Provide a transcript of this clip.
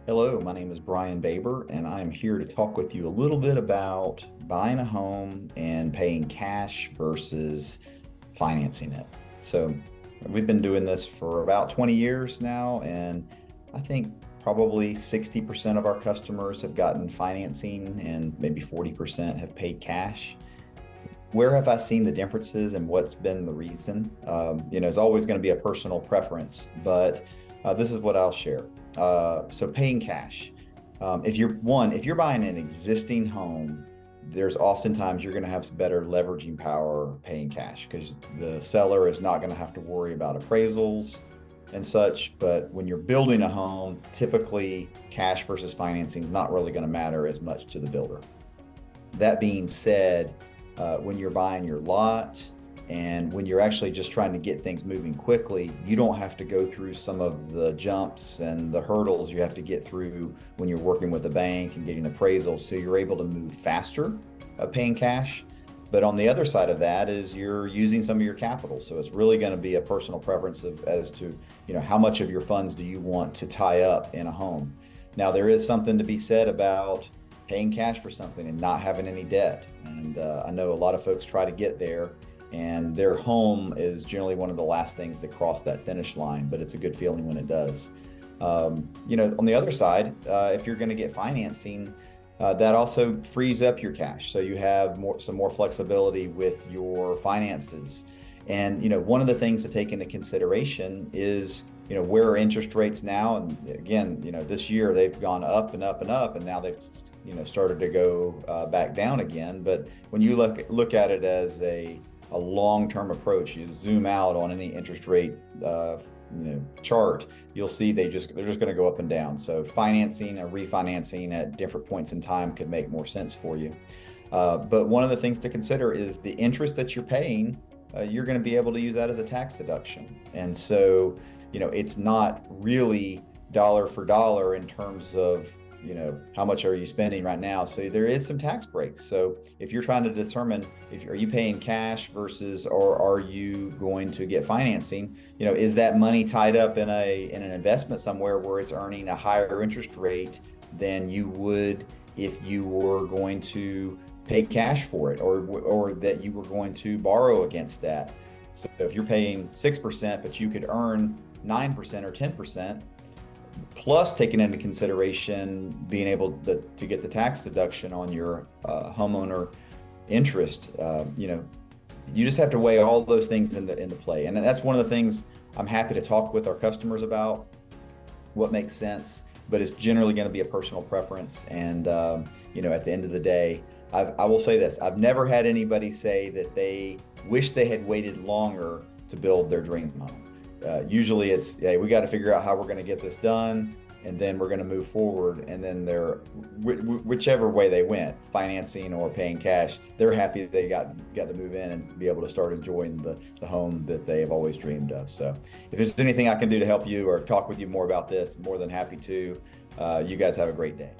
Hello, my name is Brian Baber, and I'm here to talk with you a little bit about buying a home and paying cash versus financing it. So, we've been doing this for about 20 years now, and I think probably 60% of our customers have gotten financing and maybe 40% have paid cash. Where have I seen the differences and what's been the reason? It's always going to be a personal preference, but this is what I'll share. So paying cash. If you're buying an existing home, there's oftentimes you're going to have some better leveraging power paying cash because the seller is not going to have to worry about appraisals and such. But when you're building a home, typically cash versus financing is not really going to matter as much to the builder. That being said, when you're buying your lot and when you're actually just trying to get things moving quickly, you don't have to go through some of the jumps and the hurdles you have to get through when you're working with a bank and getting appraisals. So you're able to move faster paying cash. But on the other side of that is you're using some of your capital. So it's really going to be a personal preference as to, how much of your funds do you want to tie up in a home. Now, there is something to be said about paying cash for something and not having any debt. And I know a lot of folks try to get there, and their home is generally one of the last things that cross that finish line, but it's a good feeling when it does. On the other side, if you're going to get financing, that also frees up your cash. So you have some more flexibility with your finances. And, one of the things to take into consideration is, where are interest rates now? And again, this year they've gone up and up and up, and now they've, started to go back down again. But when you look at it as a long-term approach, you zoom out on any interest rate, chart, you'll see they're just going to go up and down. So financing or refinancing at different points in time could make more sense for you. But one of the things to consider is the interest that you're paying. You're going to be able to use that as a tax deduction. And so, it's not really dollar for dollar in terms of, how much are you spending right now? So there is some tax breaks. So if you're trying to determine are you paying cash versus, or are you going to get financing, is that money tied up in an investment somewhere where it's earning a higher interest rate than you would if you were going to pay cash for it, or that you were going to borrow against that. So if you're paying 6%, but you could earn 9% or 10%, plus taking into consideration being able to get the tax deduction on your homeowner interest, you just have to weigh all those things into play. And that's one of the things I'm happy to talk with our customers about, what makes sense, but it's generally going to be a personal preference. And, at the end of the day, I will say this, I've never had anybody say that they wish they had waited longer to build their dream home. Usually it's, hey, we got to figure out how we're going to get this done, and then we're going to move forward. And then whichever way they went, financing or paying cash, they're happy they got to move in and be able to start enjoying the home that they have always dreamed of. So if there's anything I can do to help you or talk with you more about this, more than happy to. You guys have a great day.